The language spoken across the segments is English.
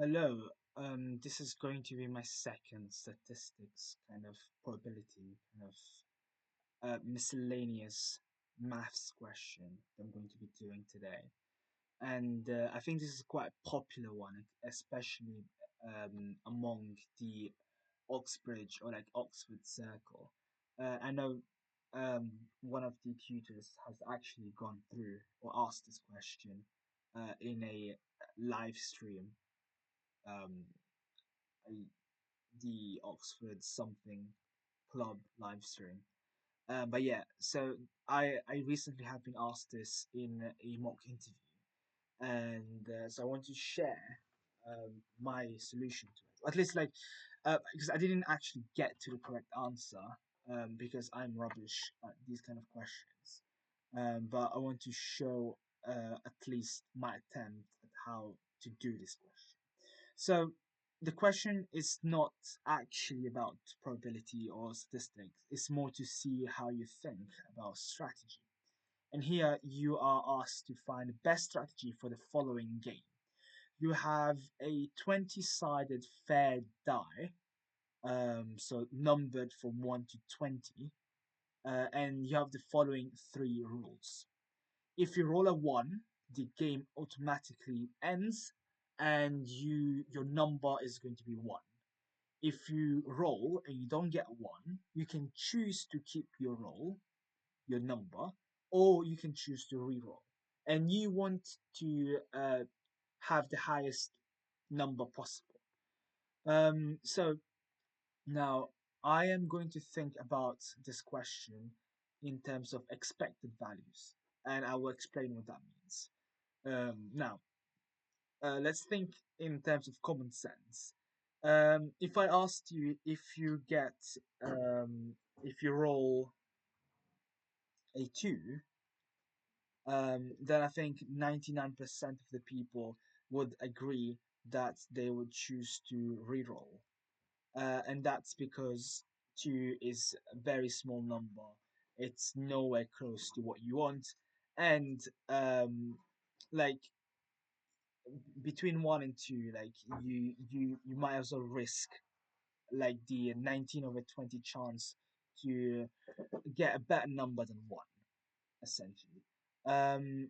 Hello. This is going to be my second statistics kind of probability, kind of miscellaneous maths question that I'm going to be doing today. And I think this is quite a popular one, especially among the Oxbridge or like Oxford circle. I know one of the tutors has actually gone through or asked this question in a live stream. Um, the Oxford something club live stream. But yeah, so I recently have been asked this in a mock interview, and so I want to share my solution to it. At least, like, because I didn't actually get to the correct answer, because I'm rubbish at these kind of questions. But I want to show at least my attempt at how to do this question. So the question is not actually about probability or statistics. It's more to see how you think about strategy. And here you are asked to find the best strategy for the following game. You have a 20-sided fair die, so numbered from 1 to 20, and you have the following three rules. If you roll a 1, the game automatically ends and your number is going to be 1. If you roll and you don't get a 1, you can choose to keep your roll, your number, or you can choose to re-roll. And you want to have the highest number possible. So now I am going to think about this question in terms of expected values, and I will explain what that means. Now, let's think in terms of common sense. If I asked you if you roll a 2, then I think 99% of the people would agree that they would choose to reroll. And that's because 2 is a very small number. It's nowhere close to what you want. And like between 1 and 2, like you might as well risk like the 19 over 20 chance to get a better number than 1, essentially.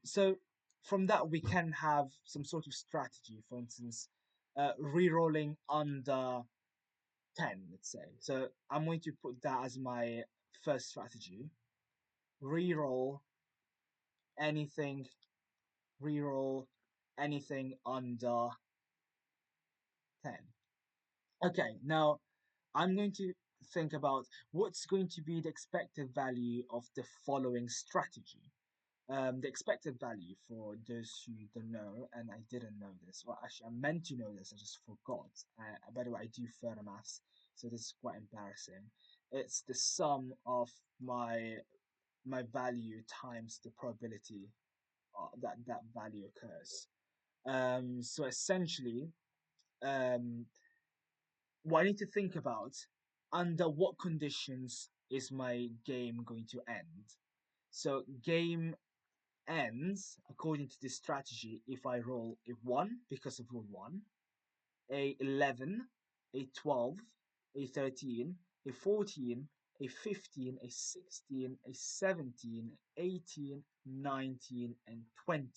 So from that we can have some sort of strategy. For instance, re-rolling under 10, let's say. So I'm going to put that as my first strategy. Re-roll anything, re-roll anything under 10. Okay, now I'm going to think about what's going to be the expected value of the following strategy. The expected value, for those who don't know, and I didn't know this, well, actually, I meant to know this, I just forgot. By the way, I do further maths, so this is quite embarrassing. It's the sum of my value times the probability that that value occurs. So essentially, um, what I need to think about, under what conditions is my game going to end? So game ends according to this strategy if I roll a 1 because of rule 1, a 11, a 12, a 13, a 14, a 15, a 16, a 17, 18, 19, and 20.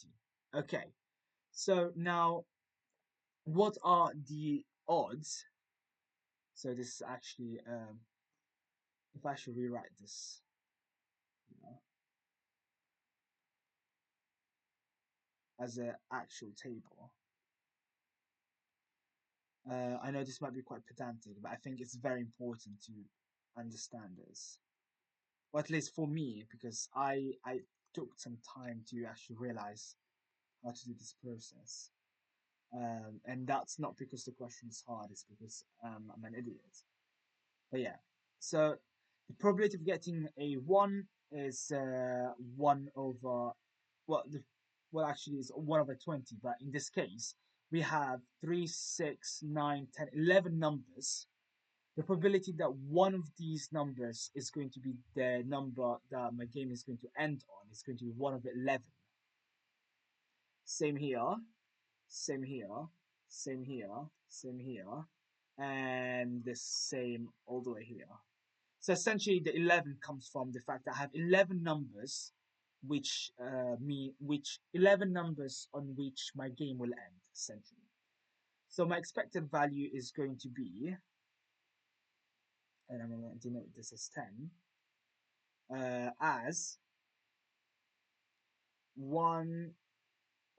Okay, so now what are the odds? So this is actually, if I should rewrite this, you know, as an actual table. I know this might be quite pedantic, but I think it's very important to understand this. Or at least for me, because I took some time to actually realize how to do this process. And that's not because the question is hard, it's because I'm an idiot. But yeah, so the probability of getting a 1 is 1 over, well, actually is 1 over 20, but in this case, we have 3, 6, 9, 10, 11 numbers. The probability that one of these numbers is going to be the number that my game is going to end on is going to be 1 over 11. Same here, same here, same here, and the same all the way here. So essentially, the 11 comes from the fact that I have 11 numbers, which 11 numbers on which my game will end. Essentially, so my expected value is going to be, and I'm going to denote this as 10, as 1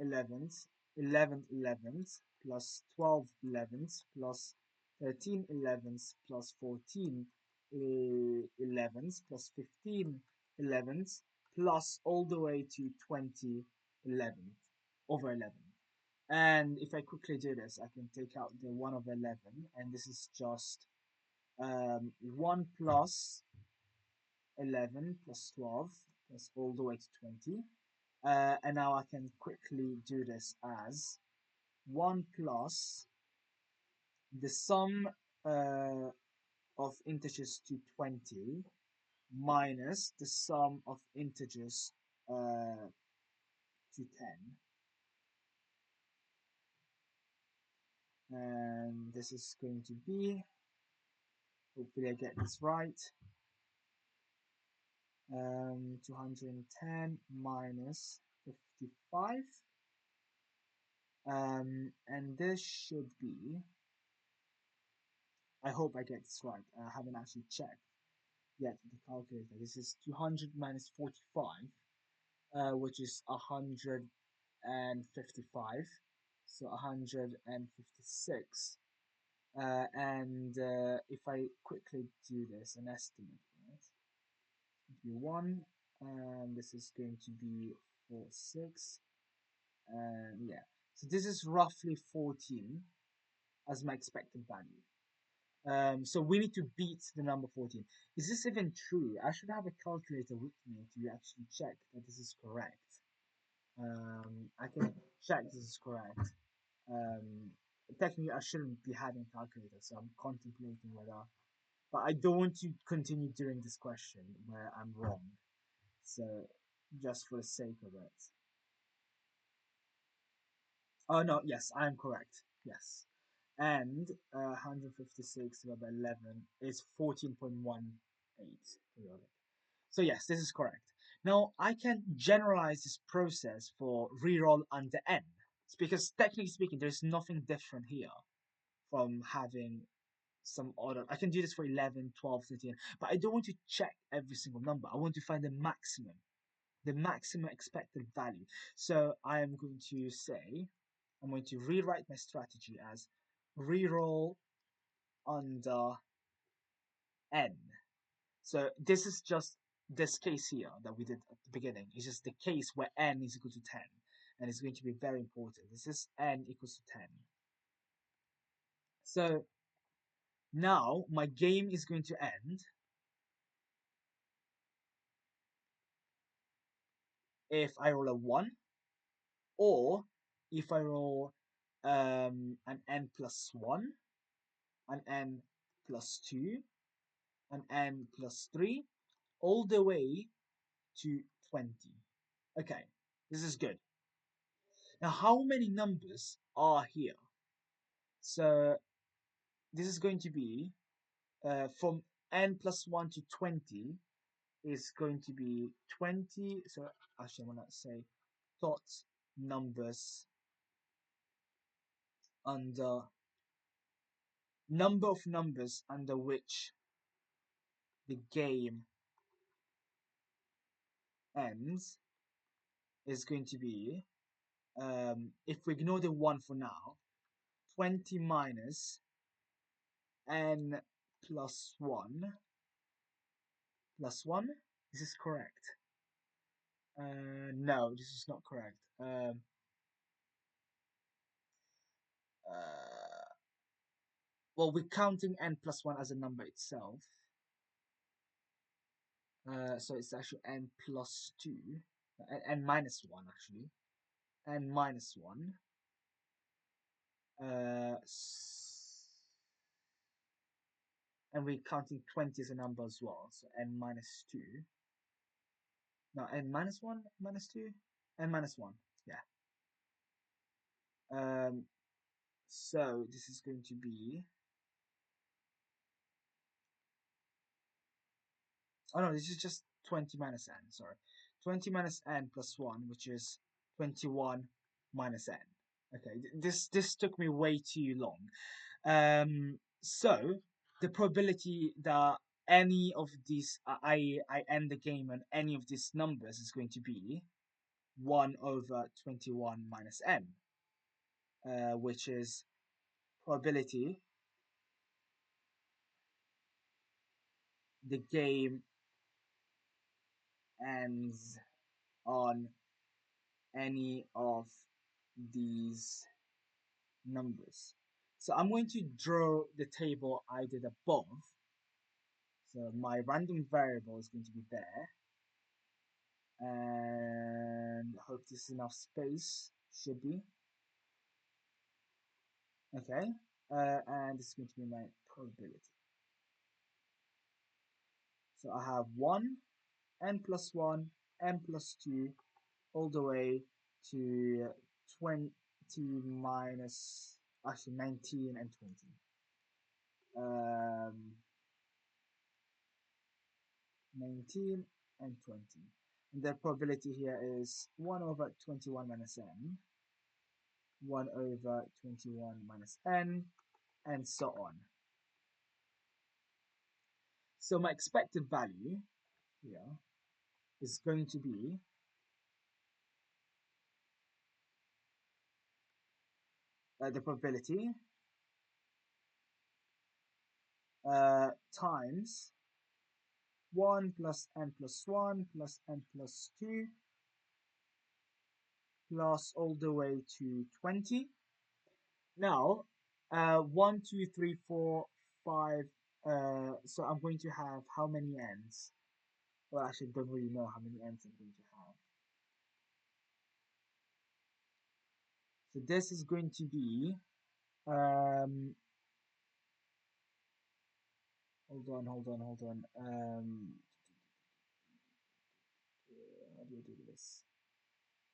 11th, 11 11th, plus 12 11th, plus 13 11th, plus 14 11th, plus 15 11th, plus all the way to 20 11th, over 11. And if I quickly do this, I can take out the 1 over 11, and this is just 1 plus 11 plus 12 plus all the way to 20. And now I can quickly do this as 1 plus the sum of integers to 20 minus the sum of integers to 10. And this is going to be, hopefully I get this right, 210 minus 55. And this should be, I hope I get this right. I haven't actually checked yet with the calculator. This is 200 minus 45, which is 155. So 156. And if I quickly do this, an estimate for it, be 1, and this is going to be 4, 6, and yeah. So this is roughly 14 as my expected value. So we need to beat the number 14. Is this even true? I should have a calculator with me to actually check that this is correct. I can check this is correct. Technically, I shouldn't be having a calculator, so I'm contemplating whether. But I don't want to continue doing this question where I'm wrong. So, just for the sake of it. Oh no, yes, I am correct. Yes. And 156 divided by 11 is 14.18 periodic. So yes, this is correct. Now I can generalize this process for reroll under n. It's because technically speaking, there's nothing different here from having some order. I can do this for 11, 12, 13, but I don't want to check every single number. I want to find the maximum expected value. So I am going to say, I'm going to rewrite my strategy as reroll under n. So this is just this case here that we did at the beginning. It's just the case where n is equal to 10. And it's going to be very important. This is n equals to 10. So now my game is going to end if I roll a 1, or if I roll an n plus 1, an n plus 2, an n plus 3, all the way to 20. Okay, this is good. Now, how many numbers are here? So this is going to be from n plus 1 to 20 is going to be 20. So actually, I'm going to say dot numbers under number of numbers under which the game ends is going to be, if we ignore the 1 for now, 20 minus n plus 1 plus 1. This is correct. No, this is not correct. Well, we're counting n plus 1 as a number itself. So it's actually n plus 2, n minus 1 actually, n minus 1. And we're counting 20 as a number as well, so n minus 2. No, n minus 1, minus 2, n minus 1, yeah. So this is going to be. Oh no, this is just 20 minus n. Sorry, 20 minus n plus one, which is 21 minus n. Okay, this took me way too long. So the probability that any of these I end the game on any of these numbers is going to be 1 over 21 minus n, which is probability the game ends on any of these numbers. So I'm going to draw the table I did above. So my random variable is going to be there. And I hope this is enough space. Should be. Okay. And this is going to be my probability. So I have 1, n plus 1, n plus 2, all the way to 20 minus, actually 19 and 20. Um, 19 and 20. And the probability here is 1 over 21 minus n, 1 over 21 minus n, and so on. So my expected value here is going to be the probability times 1 plus n plus 1 plus n plus 2 plus all the way to 20. Now, 1, 2, 3, 4, 5. So I'm going to have how many ends? Well, actually, don't really know how many ends I'm going to have. So this is going to be, hold on. How do I do this?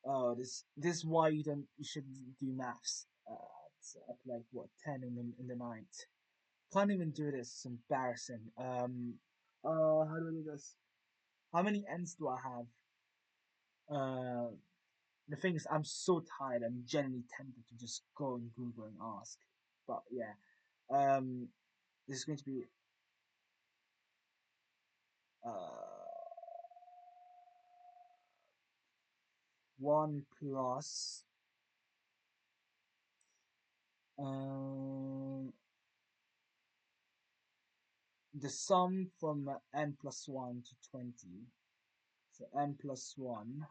Oh, this is why you should do maths. It's at like what 10 in the night. Can't even do this. It's embarrassing. How do I do this? How many ends do I have? The thing is, I'm so tired. I'm genuinely tempted to just go on Google and ask. But yeah, this is going to be uh 1 plus um the sum from n plus 1 to 20. So n plus 1,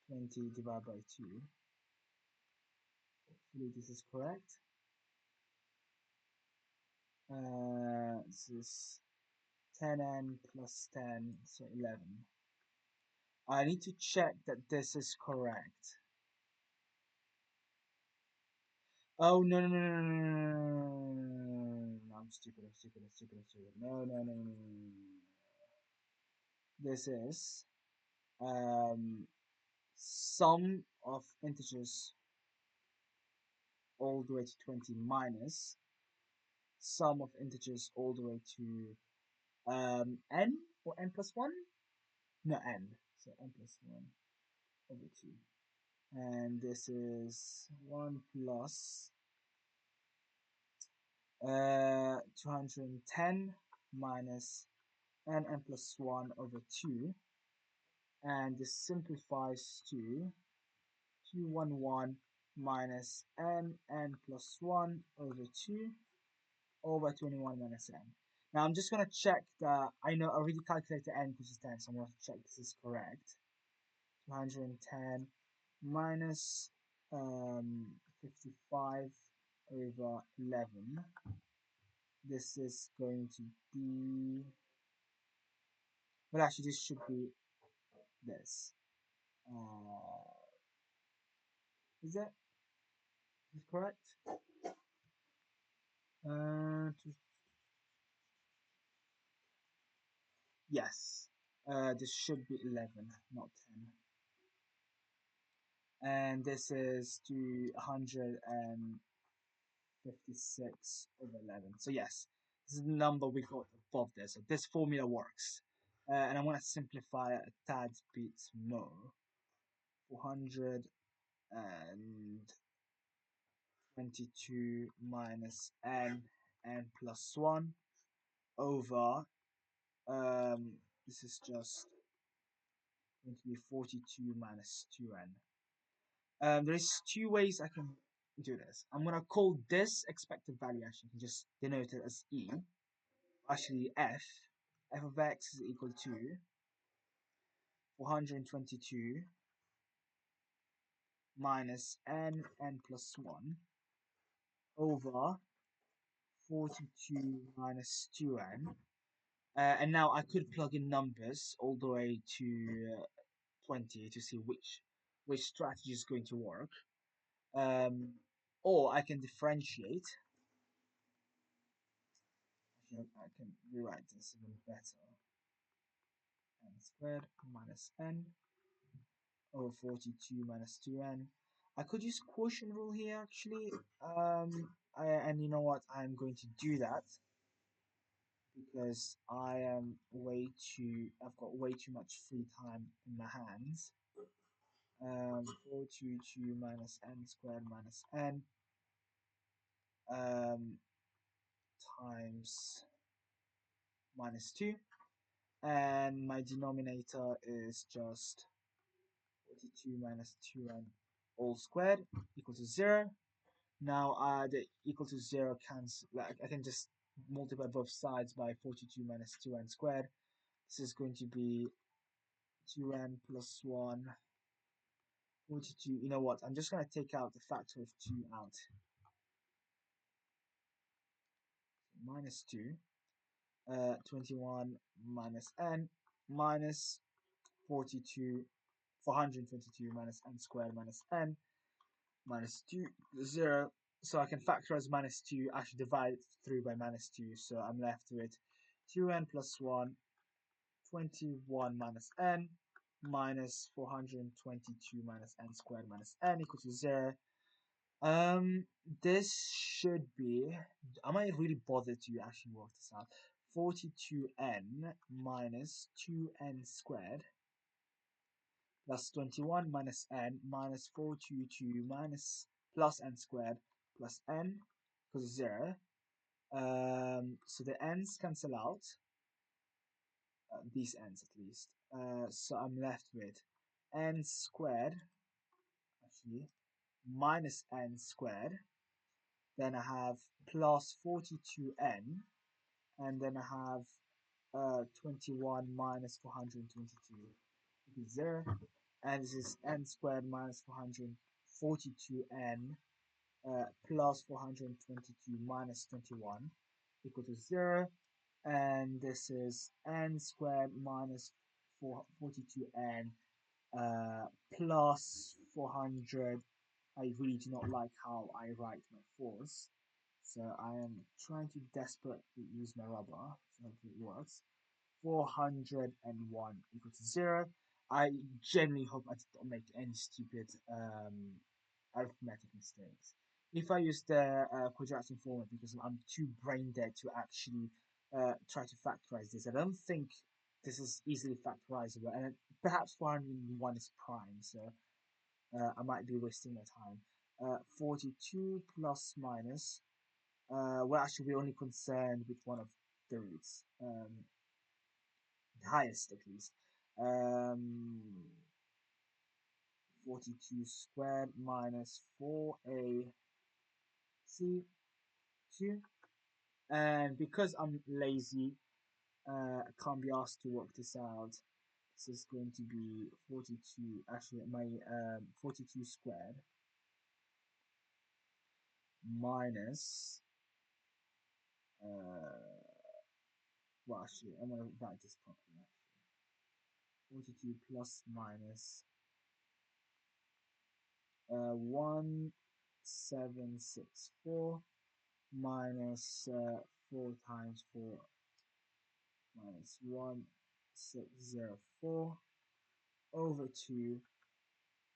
20 divided by 2. Hopefully this is correct. This is 10n plus 10, so 11. I need to check that this is correct. Oh, no, no, no, no, no, no, no, no, I'm stupid. No. This is sum of integers all the way to 20 minus sum of integers all the way to n or n plus 1? No, n. So n plus 1 over 2. And this is 1 plus 210 minus n plus 1 over 2. And this simplifies to 211 minus n plus 1 over 2 over 21 minus n. Now I'm just going to check that I know I already calculated n equals 10, so I'm going to check this is correct. 210 minus 55 over 11. This is going to be, well, actually, this should be this. Is that is correct? Yes. This should be 11, not 10. And this is 210 56/11. So yes, this is the number we got above this. So this formula works. And I want to simplify it a tad bit more. 422 minus n plus 1 over, this is just going to be 42 minus 2n. There's two ways I can do this. I'm going to call this expected value, actually, you can just denote it as e. Actually, f of x is equal to 422 minus n plus 1 over 42 minus 2n. And now I could plug in numbers all the way to 20 to see which strategy is going to work. Or I can differentiate. I can rewrite this even better. N squared minus n over 42 minus 2n. I could use quotient rule here actually. And you know what? I'm going to do that because I've got way too much free time in my hands. 422 minus n squared minus n times minus 2, and my denominator is just 42 minus 2n all squared equal to 0. Now the equal to 0 cancel, like I can just multiply both sides by 42 minus 2n squared. This is going to be 2n plus 1, 42. You know what? I'm just going to take out the factor of 2 out. Minus 2. 21 minus n minus 42, 422 minus n squared minus n minus 2, 0. So I can factorize minus 2, actually divide it through by minus 2. So I'm left with 2n plus 1, 21 minus n minus 422 minus n squared minus n equals to 0. This should be, I might really bother to actually work this out. 42n minus 2n squared plus 21 minus n minus 422 minus plus n squared plus n equals 0. So the n's cancel out, these n's at least. So I'm left with n squared, actually, minus n squared. Then I have plus 42n, and then I have 21 minus 422 equals 0. And this is n squared minus 442n plus 422 minus 21 equal to 0. And this is n squared minus 442n plus 400. I really do not like how I write my 4s, so I am trying to desperately use my rubber, so hopefully it works. 401 equal to 0. I genuinely hope I did not make any stupid arithmetic mistakes. If I use the quadratic formula because I'm too brain dead to actually try to factorize this, I don't think this is easily factorizable, and perhaps 401 is prime, so I might be wasting my time. 42 plus minus, well actually we're only concerned with one of the roots, the highest at least. 42 squared minus 4ac 2, and because I'm lazy, I can't be asked to work this out. This is going to be 42, actually my 42 squared minus, well actually I'm going to write this properly. 42 plus minus 1764 minus 4 times 4 minus 1604 over 2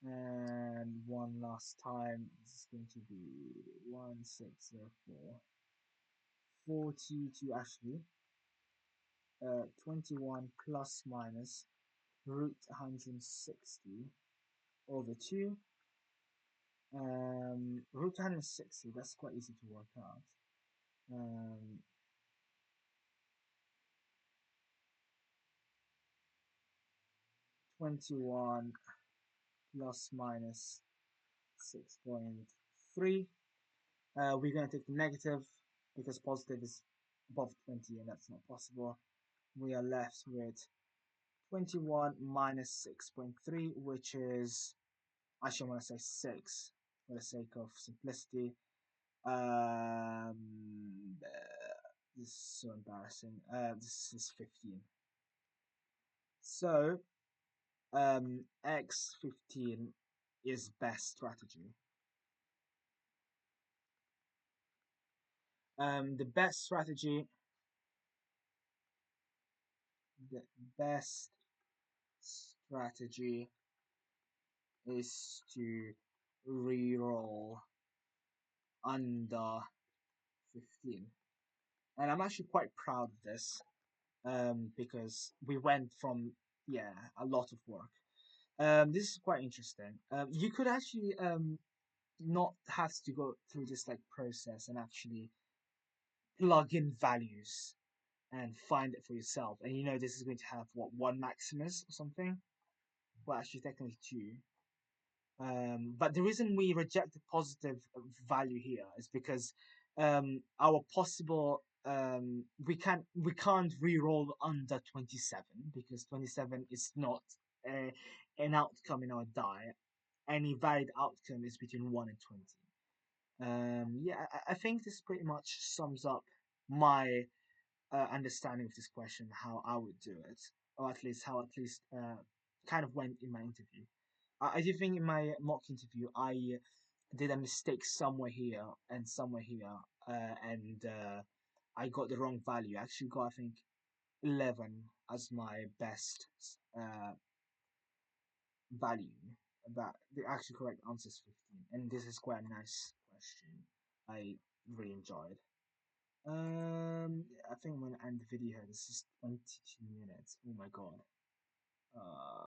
And one last time, this is going to be 1604. 42 actually, 21 plus minus root 160 over 2. Root 160, that's quite easy to work out. Um, 21 plus minus 6.3. We're going to take the negative because positive is above 20 and that's not possible. We are left with 21 minus 6.3, which is, actually I want to say 6 for the sake of simplicity. This is so embarrassing. This is 15. So, X15 is best strategy. The best strategy, the best strategy is to re-roll under 15. And I'm actually quite proud of this because we went from, yeah, a lot of work. This is quite interesting. You could actually not have to go through this like process and actually plug in values and find it for yourself. And you know this is going to have what, one maximus or something? Well, actually technically two. But the reason we reject the positive value here is because our possible we can't re-roll under 27 because 27 is not uh, an outcome in our die. Any valid outcome is between 1 and 20. Yeah, I think this pretty much sums up my understanding of this question, how I would do it, or at least how kind of went in my interview. I do think in my mock interview I did a mistake somewhere here and somewhere here, and I got the wrong value. I actually got, I think, 11 as my best value, but the actual correct answer is 15, and this is quite a nice question. I really enjoyed. I think I'm gonna end the video here. This is 22 minutes. Oh my god.